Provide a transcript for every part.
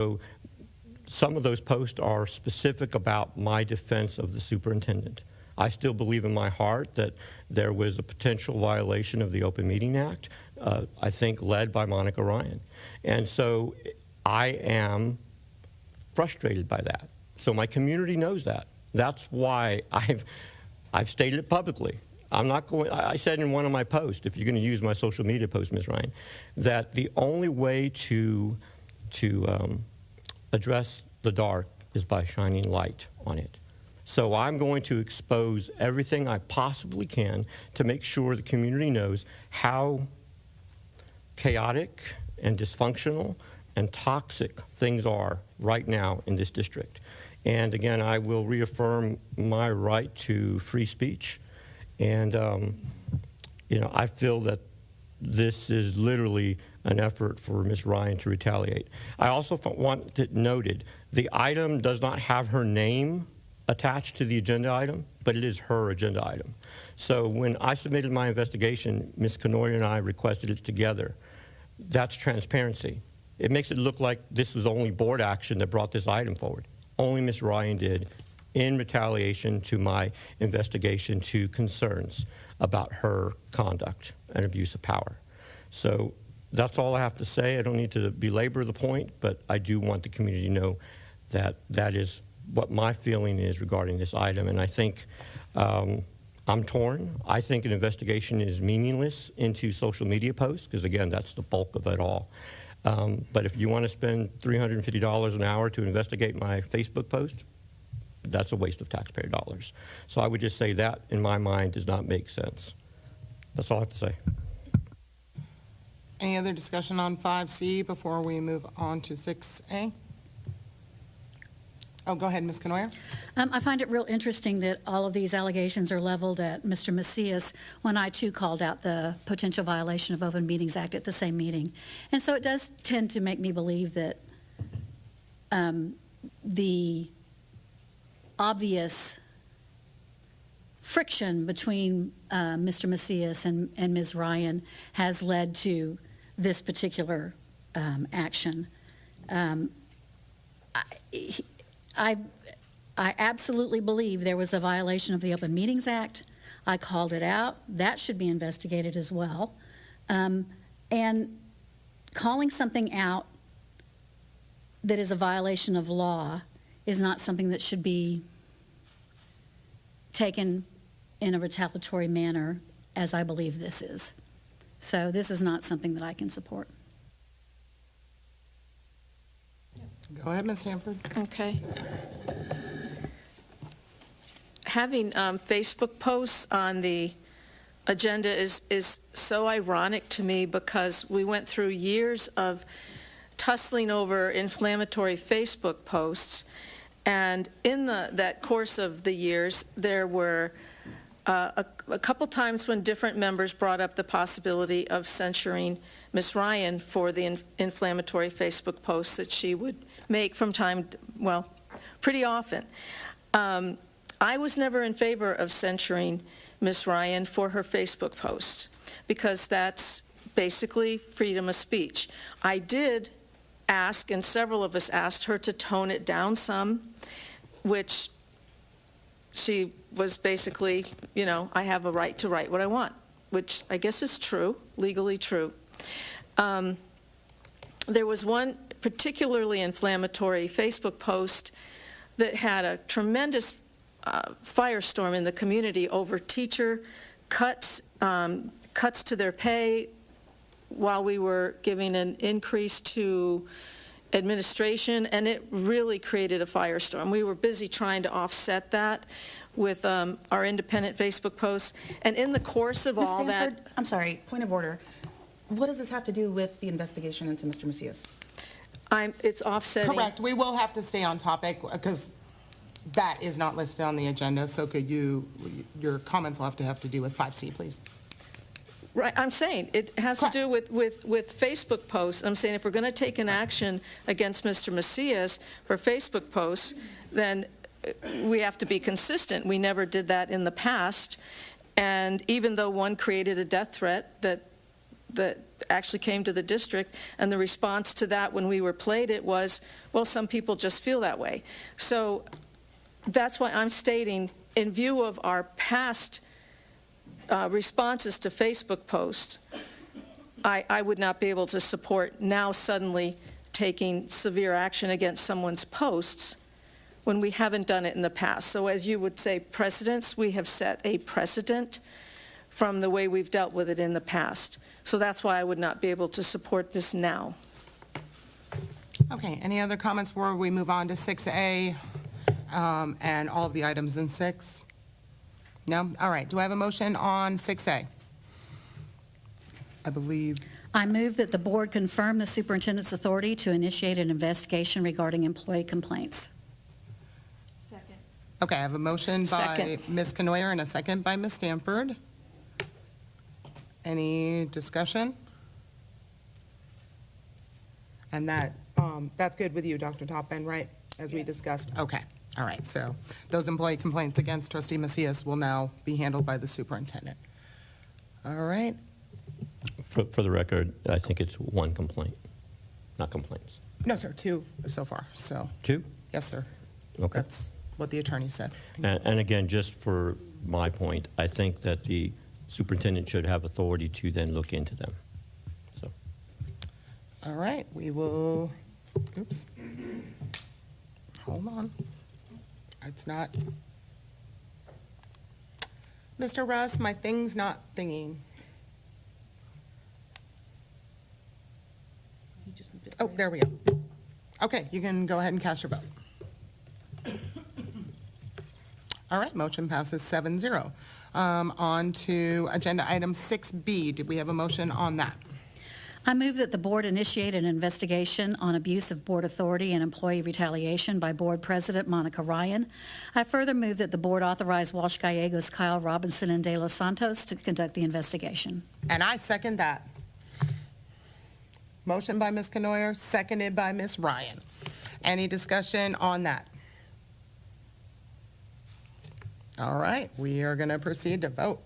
So some of those posts are specific about my defense of the superintendent. I still believe in my heart that there was a potential violation of the Open Meeting Act, I think led by Monica Ryan. And so I am frustrated by that. So my community knows that. That's why I've stated it publicly. I'm not going, I said in one of my posts, if you're going to use my social media post, Ms. Ryan, that the only way to address the dark is by shining light on it. So I'm going to expose everything I possibly can to make sure the community knows how chaotic and dysfunctional and toxic things are right now in this district. And again, I will reaffirm my right to free speech. And, you know, I feel that this is literally an effort for Ms. Ryan to retaliate. I also want it noted, the item does not have her name attached to the agenda item, but it is her agenda item. So when I submitted my investigation, Ms. Kenoyer and I requested it together. That's transparency. It makes it look like this was only board action that brought this item forward. Only Ms. Ryan did, in retaliation to my investigation to concerns about her conduct and abuse of power. So that's all I have to say. I don't need to belabor the point, but I do want the community to know that that is what my feeling is regarding this item. And I think I'm torn. I think an investigation is meaningless into social media posts, because again, that's the bulk of it all. But if you want to spend $350 an hour to investigate my Facebook post, that's a waste of taxpayer dollars. So I would just say that, in my mind, does not make sense. That's all I have to say. Any other discussion on 5C before we move on to 6A? Oh, go ahead, Ms. Kenoyer. I find it real interesting that all of these allegations are leveled at Mr. Macias when I, too, called out the potential violation of Open Meetings Act at the same meeting. And so it does tend to make me believe that the obvious friction between Mr. Macias and Ms. Ryan has led to this particular action. I absolutely believe there was a violation of the Open Meetings Act. I called it out. That should be investigated as well. And calling something out that is a violation of law is not something that should be taken in a retaliatory manner, as I believe this is. So this is not something that I can support. Go ahead, Ms. Stanford. Okay. Having Facebook posts on the agenda is so ironic to me, because we went through years of tussling over inflammatory Facebook posts, and in that course of the years, there were a couple times when different members brought up the possibility of censuring Ms. Ryan for the inflammatory Facebook posts that she would make from time, well, pretty often. I was never in favor of censuring Ms. Ryan for her Facebook posts, because that's basically freedom of speech. I did ask, and several of us asked her to tone it down some, which she was basically, you know, I have a right to write what I want, which I guess is true, legally true. There was one particularly inflammatory Facebook post that had a tremendous firestorm in the community over teacher cuts to their pay while we were giving an increase to administration, and it really created a firestorm. We were busy trying to offset that with our independent Facebook posts, and in the course of all that... I'm sorry, point of order. What does this have to do with the investigation into Mr. Macias? It's offsetting. Correct. We will have to stay on topic, because that is not listed on the agenda. So could your comments will have to do with 5C, please. Right, I'm saying it has to do with Facebook posts. I'm saying if we're going to take an action against Mr. Macias for Facebook posts, then we have to be consistent. We never did that in the past, and even though one created a death threat that that actually came to the district, and the response to that when we were played it was, well, some people just feel that way. So that's why I'm stating, in view of our past responses to Facebook posts, I would not be able to support now suddenly taking severe action against someone's posts when we haven't done it in the past. So as you would say, precedents, we have set a precedent from the way we've dealt with it in the past. So that's why I would not be able to support this now. Okay, any other comments before we move on to 6A and all of the items in 6? No? All right, do I have a motion on 6A? I believe, I move that the board confirm the superintendent's authority to initiate an investigation regarding employee complaints. Second. okay, I have a motion by Second. Ms. Canoyer and a second by Ms. Stanford. Any discussion? And that's good with you, Dr. Toppin, right? As we discussed? Okay, all right, so those employee complaints against trustee Macias will now be handled by the superintendent. All right, For the record, I think it's one complaint, not complaints. no, sir, 2 so far, so, 2? yes, sir. Okay. That's what the attorney said. And again, just for my point, I think that the superintendent should have authority to then look into them. So, All right, we will, oops. Hold on. It's not. Mr. Russ, my thing's not thinking. He just moved it Oh, there. there we go. Okay, you can go ahead and cast your vote. All right, motion passes 7-0. On to agenda item 6B. Did we have a motion on that? I move that the board initiate an investigation on abuse of board authority and employee retaliation by Board President Monica Ryan. I further move that the board authorize Walsh Gallegos, Kyle Robinson, and De Los Santos to conduct the investigation. And I second that. Motion by Ms. Canoyer, seconded by Ms. Ryan. Any discussion on that? All right, we are going to proceed to vote.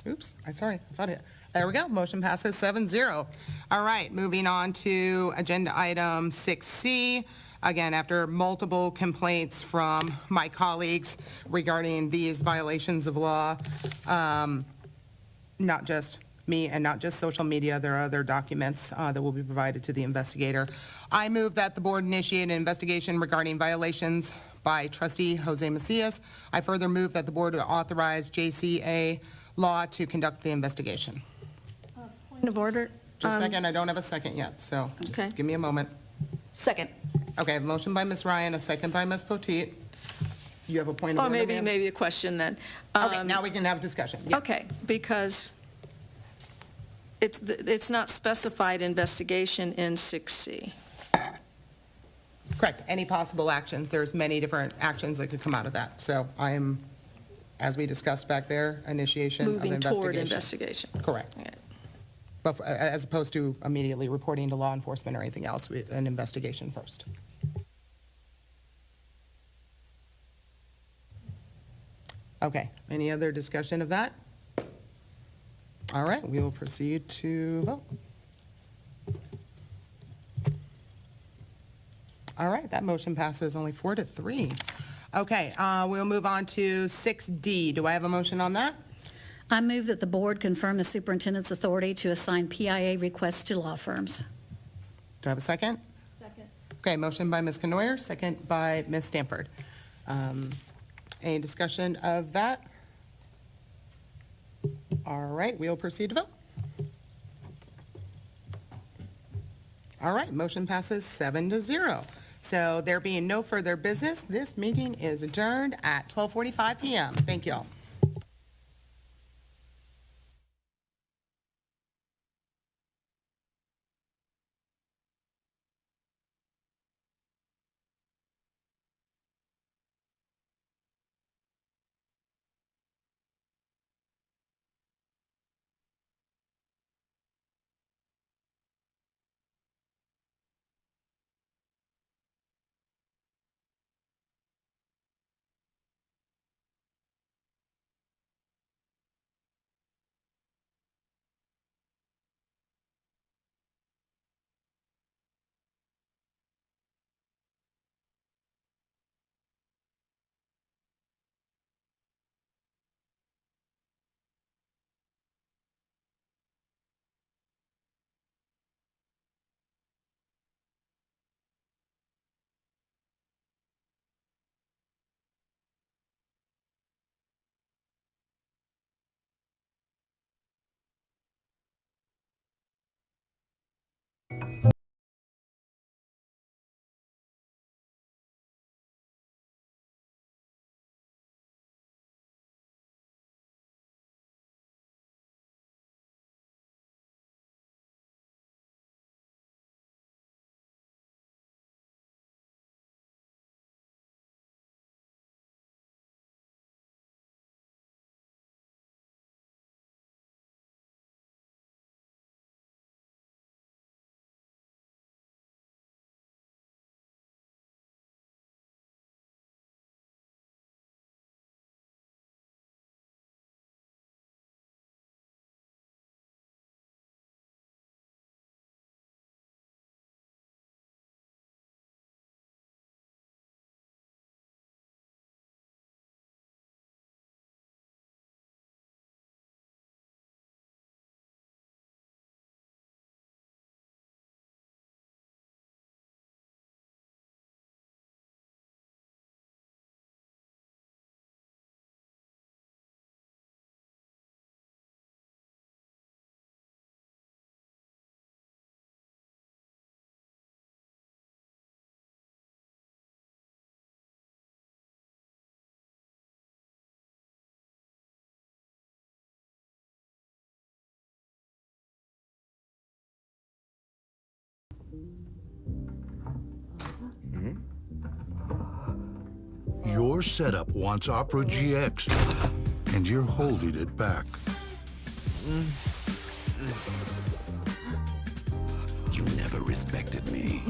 Oops, I thought it, there we go, motion passes 7-0. All right, moving on to agenda item 6C. Again, after multiple complaints from my colleagues regarding these violations of law, not just me and not just social media, there are other documents that will be provided to the investigator. I move that the board initiate an investigation regarding violations by trustee Jose Macias. I further move that the board authorize JCA Law to conduct the investigation. Point of order. Just a second, I don't have a second yet, so Okay. just give me a moment. Second. Okay, I have a motion by Ms. Ryan, a second by Ms. Poteet. You have a point of Or order, maybe ma'am? a question then. Okay, now we can have discussion. Yeah. Okay, because it's not specified investigation in 6C. Correct, any possible actions, there's many different actions that could come out of that. So I am, as we discussed back there, initiation of Moving toward investigation. investigation. Correct. Okay. But as opposed to immediately reporting to law enforcement or anything else, an investigation first. Okay, any other discussion of that? All right, we will proceed to vote. All right, that motion passes only 4-3. Okay, we'll move on to 6D. Do I have a motion on that? I move that the board confirm the superintendent's authority to assign PIA requests to law firms. Do I have a second? Second. Okay, motion by Ms. Canoyer, second by Ms. Stanford. Any discussion of that? All right, we'll proceed to vote. All right, motion passes 7-0. So there being no further business, this meeting is adjourned at 12:45 PM. Thank you all. Your setup wants Opera GX, and you're holding it back. You never respected me.